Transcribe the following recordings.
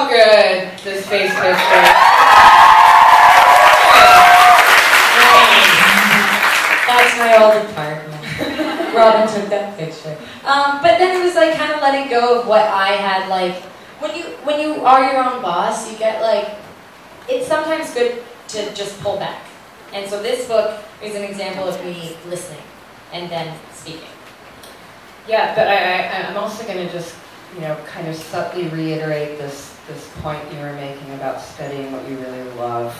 so good, this face picture. That's my old apartment. Robin took that picture. But then it was like kind of letting go of what I had. Like when you are your own boss, you get like, it's sometimes good to just pull back. And so this book is an example of me listening and then speaking. Yeah, but I'm also going to just, kind of subtly reiterate this point you were making about studying what you really love.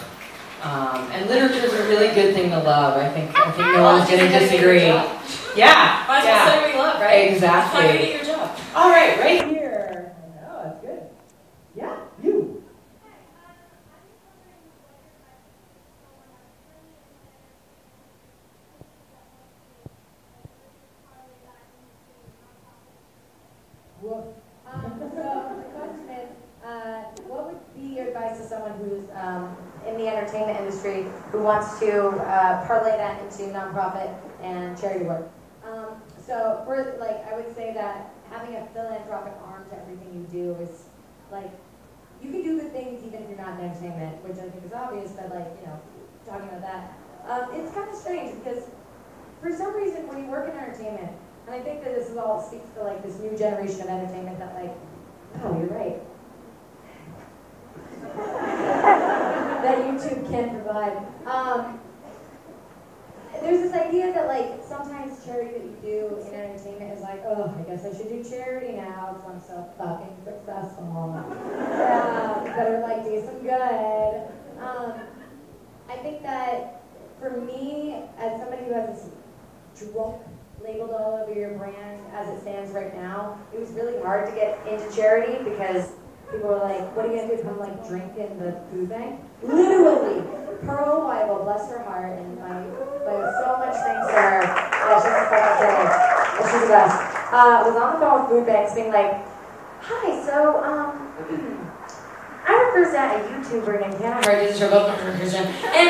And literature is a really good thing to love. I think no one's going to disagree. Yeah. Might as well study what you love, right? Exactly. How do you get your job? All right, right here. Oh, that's good. Yeah, you. So the question is, what would be your advice to someone who's in the entertainment industry who wants to parlay that into nonprofit and charity work? So for I would say that having a philanthropic arm to everything you do is you can do good things even if you're not in entertainment, which I think is obvious, but talking about that, it's kind of strange because for some reason when you work in entertainment, and I think that this is all speaks to this new generation of entertainment that oh, you're right. That YouTube can provide. There's this idea that sometimes charity that you do in entertainment is oh, I guess I should do charity now because I'm so fucking successful. Better do some good. I think that for me, as somebody who has this drunk labeled all over your brand as it stands right now, it was really hard to get into charity because people were like, what are you going to do, come drink in the food bank? Literally, Pearl Weibel, bless her heart, and so much thanks to her, she's a fucking killer, she's the best, was on the phone with food banks being hi, so, I represent a YouTuber named Hart, and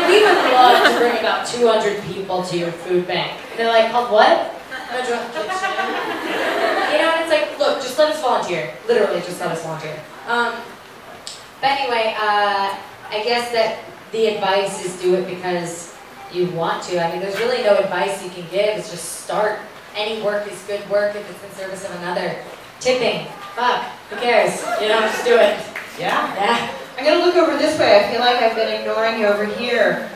we would love to bring about 200 people to your food bank. And they're called what? And it's look, just let us volunteer. Literally, just let us volunteer. But anyway, I guess that the advice is do it because you want to. I mean, there's really no advice you can give. It's just start. Any work is good work if it's in service of another. Tipping, fuck, who cares? Just do it. Yeah? I'm going to look over this way. I feel like I've been ignoring you over here.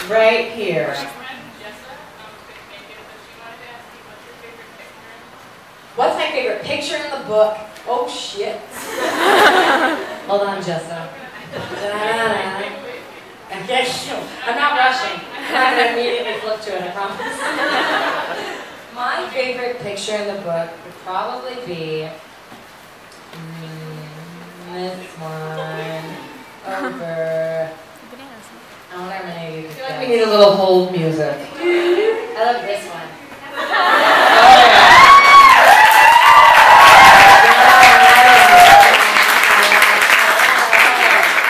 Right here. What's my favorite picture in the book? Oh shit. Hold on, Jessa. I'm not rushing. I'm not going to immediately flip to it, I promise. My favorite picture in the book would probably be this one over. I wonder how many of you I feel like we need a little hold music. I love this one.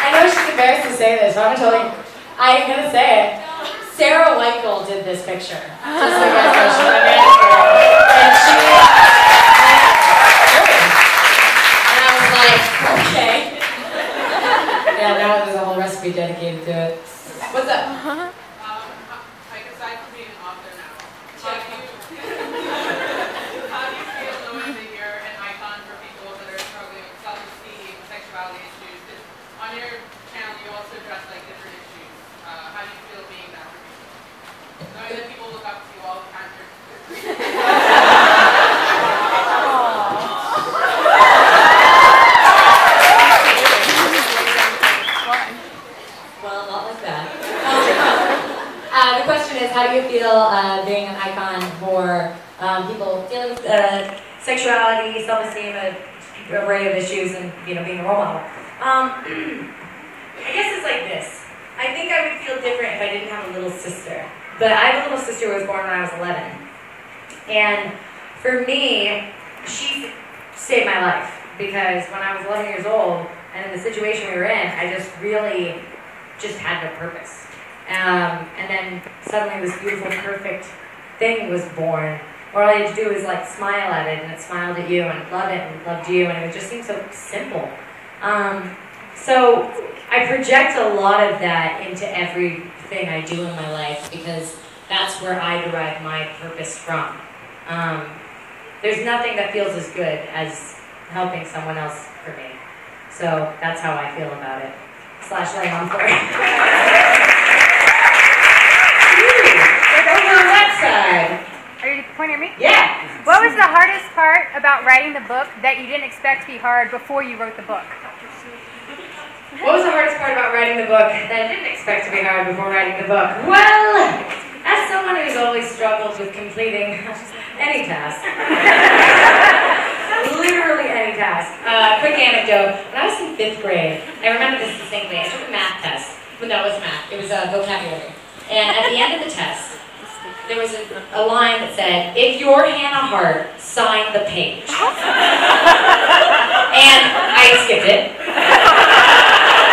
I know she's embarrassed to say this, but I'm gonna say it. Sarah Weichel did this picture. Just so you guys know, she's my manager. And I was like, okay. Yeah, now there's a whole recipe dedicated to it. What's up? Aside from being an author now, how do you feel knowing that you're an icon for people that are struggling with self-esteem, sexuality issues? Because on your channel, you also address different issues. How do you feel being that for people? Knowing that people look up to you all the time. Well, not like that. The question is, how do you feel being an icon for people dealing with sexuality, self-esteem, an array of issues, and being a role model? I guess it's like this. I think I would feel different if I didn't have a little sister. But I have a little sister who was born when I was 11. And for me, she saved my life. Because when I was 11 years old, and in the situation we were in, I just really had no purpose. And then suddenly this beautiful, perfect thing was born. Where all you had to do was smile at it, and it smiled at you, and loved it, and loved you, and it just seemed so simple. So I project a lot of that into everything I do in my life because that's where I derive my purpose from. There's nothing that feels as good as helping someone else for me. So that's how I feel about it. / laying on for it. Over on that side. Are you pointing at me? Yeah. What was the hardest part about writing the book that you didn't expect to be hard before you wrote the book? What was the hardest part about writing the book that I didn't expect to be hard before writing the book? Well, as someone who's always struggled with completing any task, literally any task. Quick anecdote. When I was in 5th grade, I remember this distinctly. I took a math test. But no, it was math. It was vocabulary. And at the end of the test, there was a line that said, "If you're Hannah Hart, sign the page." And I skipped it.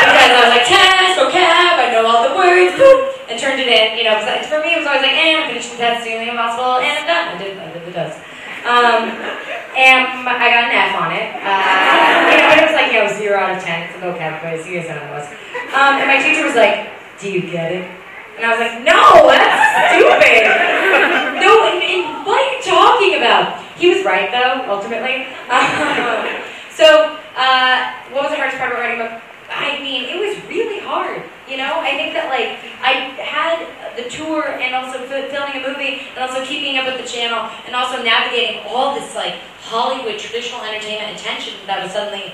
Because I was like, test, vocab, I know all the words, boop, and turned it in, because for me it was always like, I'm finishing the test, doing the impossible, and I'm done. I did the test. And I got an F on it. But it was like, 0 out of 10, it's a vocab quiz, you guys know what it was. And my teacher was like, "Do you get it?" And I was like, "No, that's stupid. No, and what are you talking about?" He was right, though, ultimately. So, what was the hardest part about writing a book? I mean, it was really hard, I think that, I had the tour and also filming a movie and also keeping up with the channel and also navigating all this, Hollywood traditional entertainment attention that was suddenly,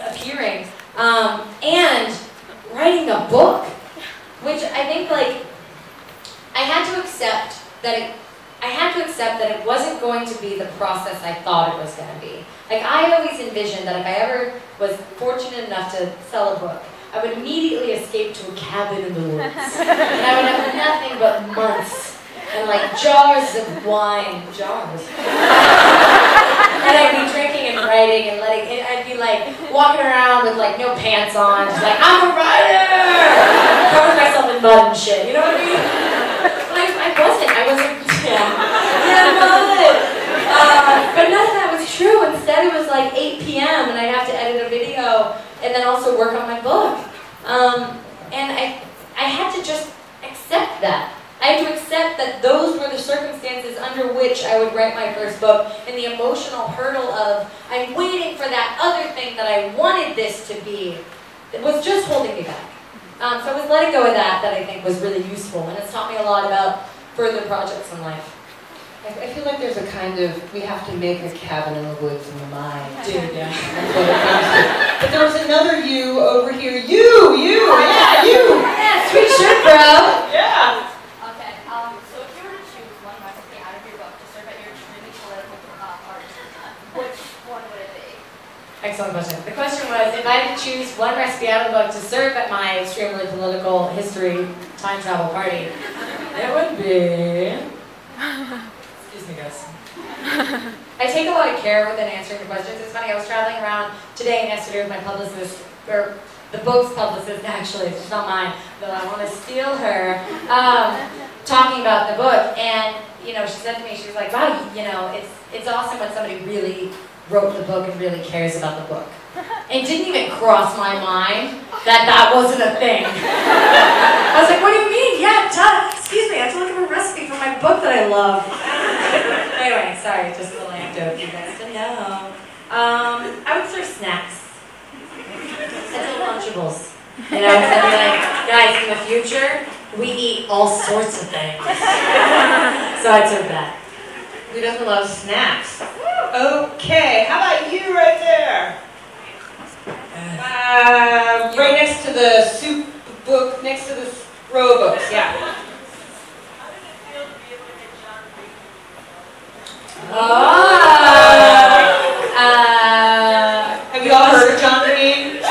appearing. And writing a book, which I think, I had to accept that it wasn't going to be the process I thought it was going to be. I always envisioned that if I ever was fortunate enough to sell a book, I would immediately escape to a cabin in the woods. And I would have nothing but months and jars of wine. Jars. And I'd be drinking and writing and I'd be walking around with no pants on, just I'm a writer! Covering myself in mud and shit, you know what I mean? I wasn't, but none of that was true. Instead it was 8 p.m. and I'd have to edit a video and then also work on my book. And I had to just accept that. I had to accept that those were the circumstances under which I would write my first book, and the emotional hurdle of I'm waiting for that other thing that I wanted this to be was just holding me back. So it was letting go of that I think was really useful, and it's taught me a lot about further projects in life. I feel like there's a kind of, we have to make a cabin in the woods in the mind. Dude, yeah. That's what it comes to. But there was another you over here. You! Yeah, you! Yeah, sweet shirt, bro! Yeah! Okay, so if you were to choose one recipe out of your book to serve at your extremely political party, which one would it be? Excellent question. The question was, if I had to choose one recipe out of the book to serve at my extremely political history time travel party, it would be... Excuse me, guys. I take a lot of care within answering the questions. It's funny, I was traveling around today and yesterday with my publicist, or the book's publicist actually, it's not mine, though I want to steal her, talking about the book, and she said to me, she was like, wow, it's awesome when somebody really wrote the book and really cares about the book. It didn't even cross my mind that wasn't a thing. I was like, what do you mean? Yeah, excuse me, I have to look up a recipe for my book that I love. Anyway, sorry, just a little anecdote for you guys to know. I would serve snacks. I'd do Lunchables. I'd be like, guys, in the future, we eat all sorts of things. So I'd serve that. Who doesn't love snacks? Okay, how about you right there? Right next to the soup book, next to the row books, yeah. Have you all heard of John Green?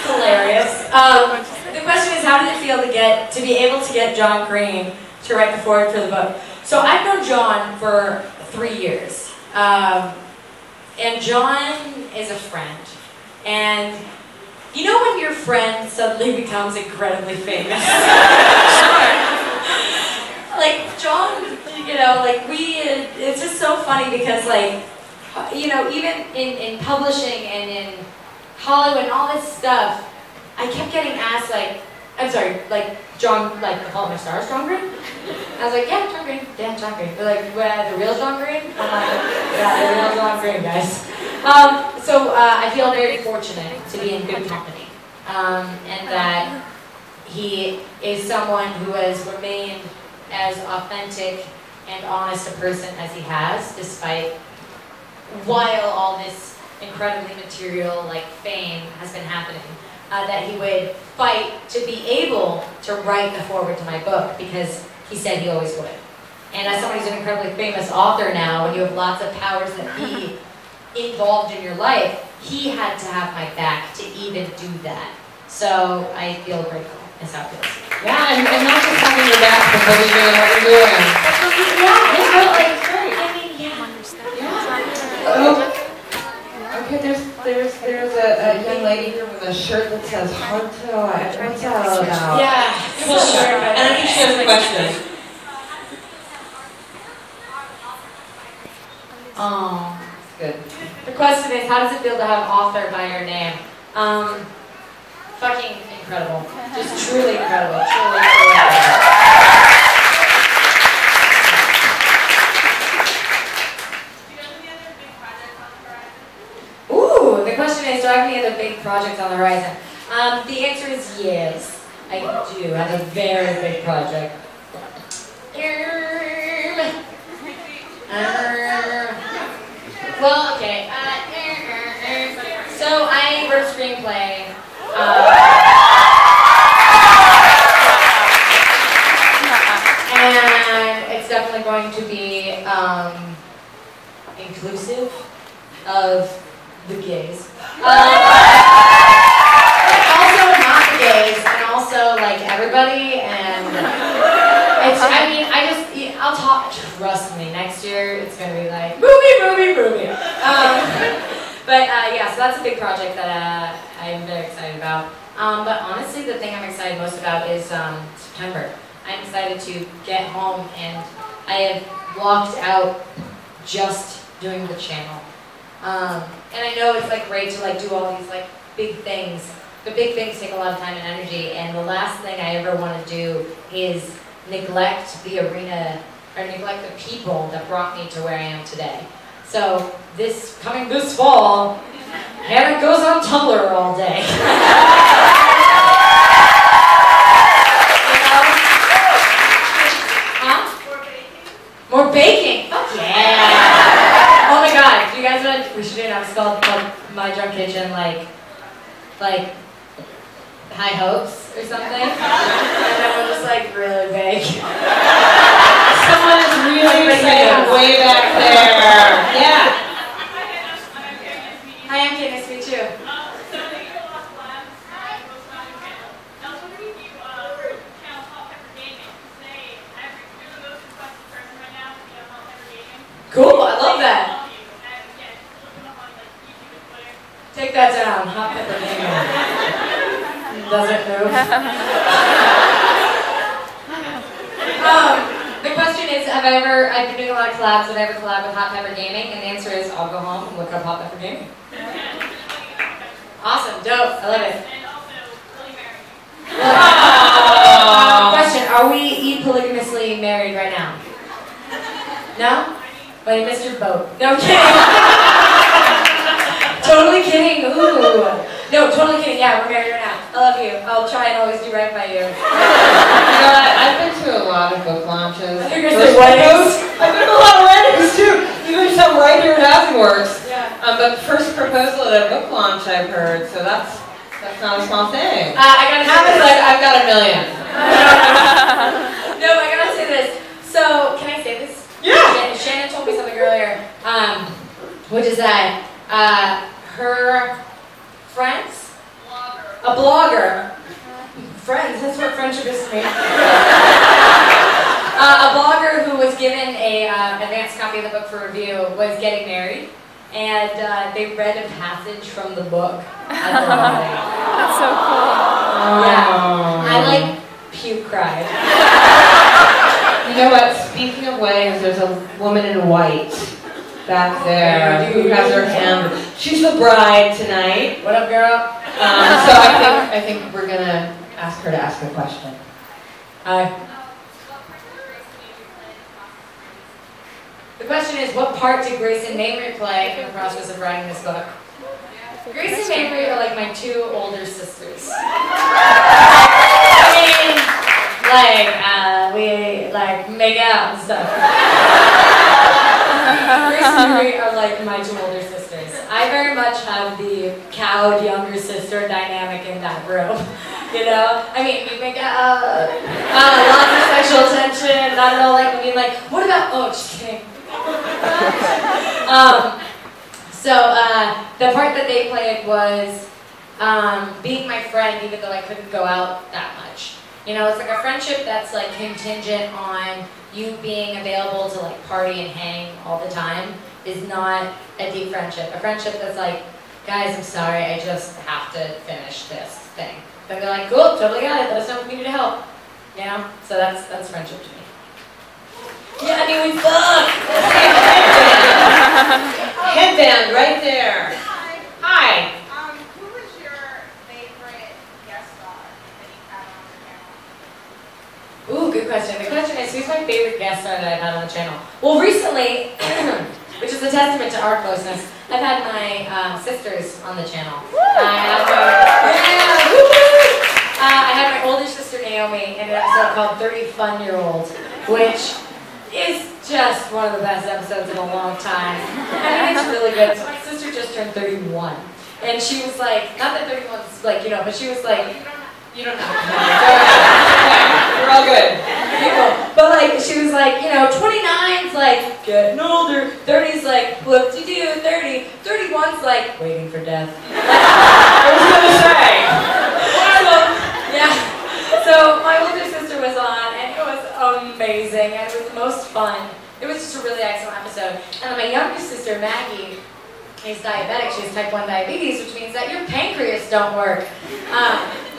Hilarious. The question is, how did it feel to be able to get John Green to write the foreword for the book? So I've known John for 3 years. And John is a friend. And you know when your friend suddenly becomes incredibly famous? John, it's just so funny because you know, even in publishing and in Hollywood and all this stuff, I kept getting asked, like, I'm sorry, like, John, like, The Fault in Our Stars, John Green? I was like, yeah, John Green, yeah, John Green. They're like, well, the real John Green? I'm like, yeah, the real John Green, guys. So I feel very fortunate to be in good company, and that he is someone who has remained as authentic and honest a person as he has, despite while all this incredibly material, like, fame has been happening. That he would fight to be able to write the foreword to my book, because he said he always would. And as someone who's an incredibly famous author now, when you have lots of powers that be involved in your life, he had to have my back to even do that. So I feel grateful. That's how it feels. Yeah, and not just having your back, but believing in what you're doing. Yeah, it's real, like, I mean, Oh, okay, there's a young lady here with a shirt that says Hart. What's that all about? yeah. And I think she has a question. Oh. Good. The question is, how does it feel to have author by your name? Fucking incredible. Just truly incredible. Truly incredible. Ooh, the question is, do I have any other big projects on the horizon? The answer is yes. I do have a very big project. Well, okay. So I wrote a screenplay. And it's definitely going to be inclusive of the gays. Also not the gays, and also like everybody, and it's, I mean, I'll talk, trust me, next year it's gonna be like, movie. Yeah, so that's a big project that I'm very excited about. But honestly, the thing I'm excited most about is September. I'm excited to get home, and I have blocked out just doing the channel. And I know it's like great to like do all these like big things, but big things take a lot of time and energy, and the last thing I ever want to do is neglect the arena, or neglect the people that brought me to where I am today. So this fall, Hannah goes on Tumblr all day. Huh? More baking? Fuck yeah! Oh my god, do you guys want to, we should do an episode called My Drunk Kitchen, like High Hopes or something? And then we'll just like really bake. Someone is really excited way back there. Yeah. Hi, I'm Kate. Nice to meet you. Cool, I love that. Take that down. Hot pepper gaming. Doesn't move. The question is, I've been doing a lot of collabs, would I ever collab with Hot Pepper Gaming? And the answer is, I'll go home and look up Hot Pepper Gaming. Awesome, dope, I love it. Question, are we polygamously married right now? No? But you missed your boat. No, I'm kidding. Totally kidding, ooh. No, totally kidding, yeah, we're married right now. I love you. I'll try and always do right by you. You know what? I've been to a lot of book launches. I think you're saying weddings. I've been to a lot of weddings too. Even some right here at Housing Works. Yeah. But first proposal at a book launch, I've heard, so that's not a small thing. I gotta say this. Like I've got $1 million. No, I gotta say this. So, can I say this? Yeah. Shannon told me something earlier, which is that her friends, a blogger, friends, that's what friendship is to me. A blogger who was given a advanced copy of the book for review was getting married, and they read a passage from the book at the wedding. That's so cool. Yeah, I like puke cried. You know what? Speaking of weddings, there's a woman in white back there, who has her hand. She's the bride tonight. What up, girl? So I think we're gonna ask her to ask a question. Hi. The question is, what part did Grace and Mamrie play in the process of writing this book? Grace and Mamrie are like my two older sisters. I mean, we make out and stuff. Grace and Mamrie are like my two older sisters. I very much have the cowed younger sister dynamic in that room. You know? I mean, we make out, lots of sexual tension, not at all like being like, what about, oh, just kidding. The part that they played was being my friend even though I couldn't go out that much. You know, it's like a friendship that's like contingent on you being available to like party and hang all the time is not a deep friendship. A friendship that's like, guys, I'm sorry, I just have to finish this thing. Then they're like, cool, totally got it, let us know if we need to help. You know? So that's friendship to me. Yeah, I mean, we fuck! Headband right there. Hi. Who was your favorite guest star that you've had on the channel? Ooh, good question. The question is, who's my favorite guest star that I've had on the channel? Well, recently, which is a testament to our closeness, I've had my sisters on the channel. I had my older sister Naomi in an episode called 30 Fun-Year-Olds, which is just one of the best episodes in a long time. I mean, it's really good. So my sister just turned 31. And she was like, not that 31 is like, you know, but she was like, you don't know. We're all good. But like, she was like, you know, 29's like, getting older. 30's like, whoop-de-doo, 30. 31's like, waiting for death. I was gonna say. Yeah. So my older sister was on, and it was amazing, and it was the most fun. It was just a really excellent episode. And then my younger sister, Maggie, is diabetic. She has type 1 diabetes, which means that your pancreas don't work.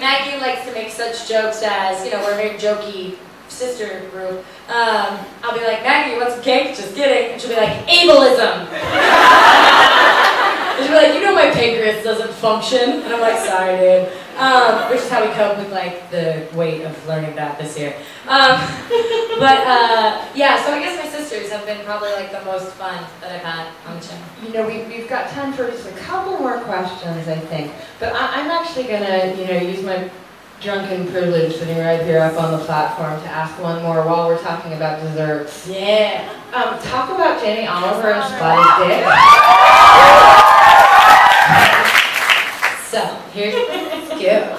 Maggie likes to make such jokes as, you know, we're a very jokey sister group. I'll be like, Maggie, you want some cake? Just kidding. And she'll be like, ableism. And she'll be like, you know my pancreas doesn't function. And I'm like, sorry, dude. Which is how we cope with like the weight of learning that this year. Yeah, so I guess my sisters have been probably like the most fun that I've had on the channel. You know, we've got time for just a couple more questions, I think. But I'm actually gonna, you know, use my drunken privilege sitting right here up on the platform to ask one more while we're talking about desserts. Yeah. Talk about Jamie Oliver and Spotty Dick. So, here's go.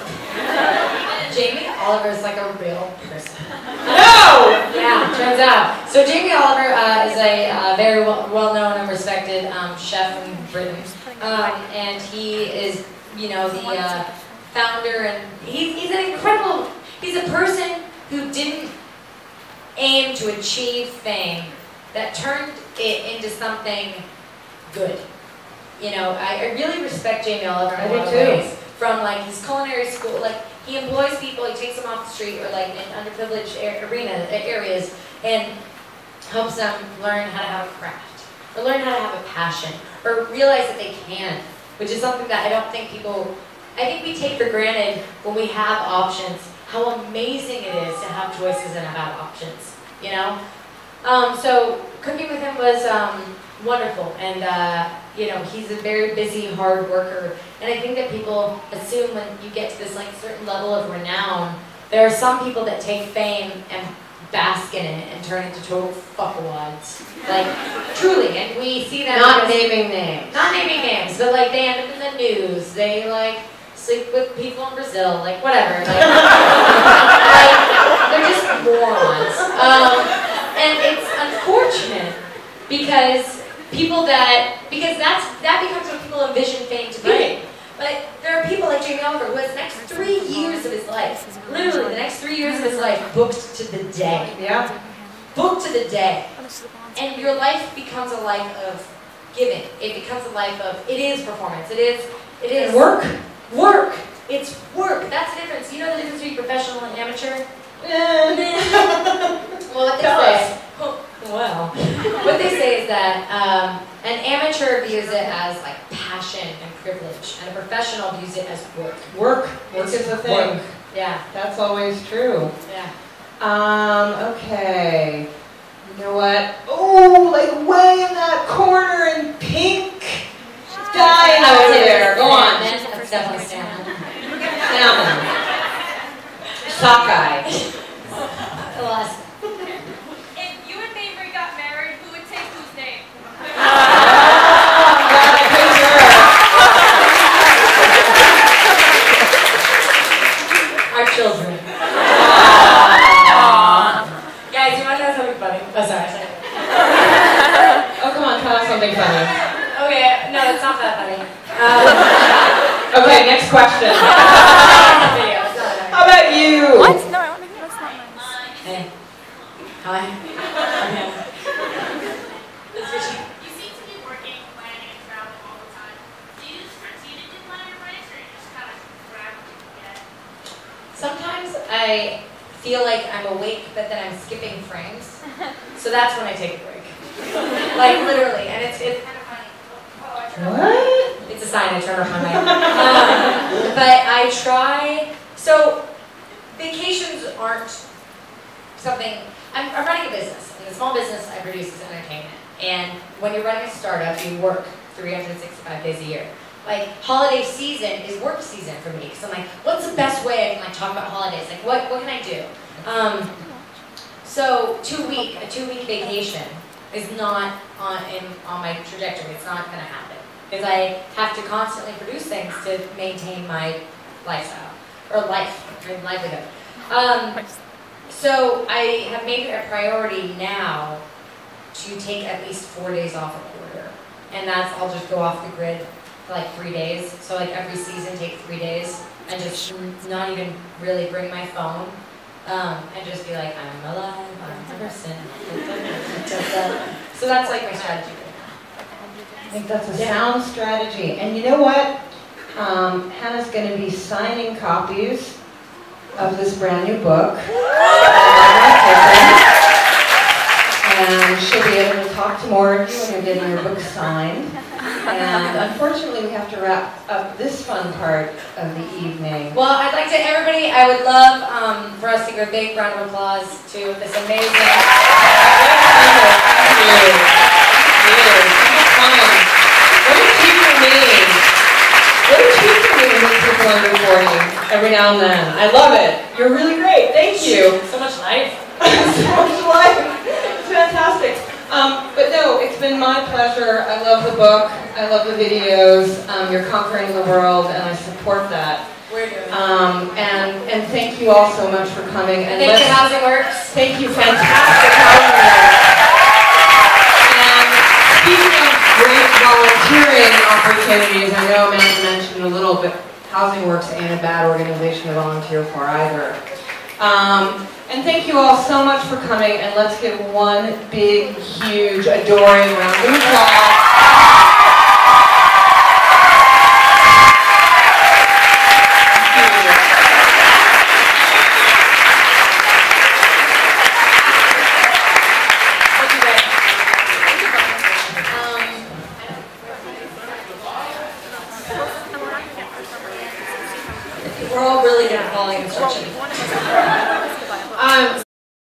Jamie Oliver is like a real person. No! Yeah, turns out. So Jamie Oliver is a very well-known and respected chef in Britain. And he is, you know, the founder, and he's an incredible, he's a person who didn't aim to achieve fame, that turned it into something good. You know, I really respect Jamie Oliver in a lot of ways. From like his culinary school, like he employs people, he takes them off the street or like in underprivileged areas and helps them learn how to have a craft, or learn how to have a passion, or realize that they can, which is something that I don't think people, I think we take for granted when we have options, how amazing it is to have choices and have options, you know? So cooking with him was wonderful, and you know, he's a very busy, hard worker, and I think that people assume when you get to this like certain level of renown, there are some people that take fame and bask in it and turn into total fuckwads. Like, truly, and we see that. Not naming names. Not naming names, but like they end up in the news. They like sleep with people in Brazil, like whatever. Like, they're just morons. And it's unfortunate because that becomes what people envision fame to be. Right. But there are people like Jamie Oliver who has the next 3 years of his life, literally the next 3 years of his life, booked to the day. Yeah. Booked to the day. And your life becomes a life of giving. It becomes a life of, it is performance. It is work. Work. It's work. That's the difference. You know the difference between professional and amateur? Well, what they Tell say, us. well, what they say is that an amateur views it as like passion and privilege, and a professional views it as work. Work is the thing. Work. Yeah, That's always true. yeah. Okay. You know what? Oh, like way in that corner in pink. Dying I would over say there. Go on. That's definitely salmon. Salmon. Sockeye. Last. If you and Mabry got married, who would take whose name? Glad I picked her. Our children. Guys, you want to know something funny? Oh, sorry. Oh, come on, tell us something funny. Okay, no, it's not that funny. Okay, next question. Video. It's not that How about you? What? No, I want to. That's not nice. funny. Hey. Hi. Okay. That's Richie. You seem to be working, planning, and traveling all the time. Do you strategically plan your breaks, or you just kind of grab what you can get? Sometimes I feel like I'm awake, but then I'm skipping frames. So that's when I take a break. Like literally, and it's Kind of funny. Oh, I turned What? it's a sign I turn off my mic. But I try. So vacations aren't something. I'm running a business, and the small business I produce is entertainment. And when you're running a startup, you work 365 days a year. Like holiday season is work season for me, because I'm like, what's the best way I can like talk about holidays? Like, what can I do? So a 2-week vacation is not on my trajectory. It's not going to happen because I have to constantly produce things to maintain my lifestyle or my livelihood. So I have made it a priority now to take at least 4 days off a quarter, and I'll just go off the grid for like 3 days. So like every season, take 3 days and just not even really bring my phone. And just be like, I'm alive, I'm a person. So that's like my strategy right now. I think that's a sound strategy. And you know what? Hannah's going to be signing copies of this brand new book. And she'll be able to talk to more of you when you're getting your book signed. And unfortunately, we have to wrap up this fun part of the evening. Well, I'd like to, everybody, I would love for us to give a big round of applause to this amazing. Thank you. Fun. What a treat for me. What a treat for me to meet people under 40 every now and then. I love it. You're really great. Thank you. So much life. So much life. It's fantastic. But no, it's been my pleasure. I love the book. I love the videos. You're conquering the world, and I support that. We're doing it. And thank you all so much for coming. And Thank you, Housing Works. Thank you, fantastic Housing Works. And speaking of great volunteering opportunities, I know Amanda mentioned a little bit, Housing Works ain't a bad organization to volunteer for either. And thank you all so much for coming, and let's give one big, huge, adoring round of applause.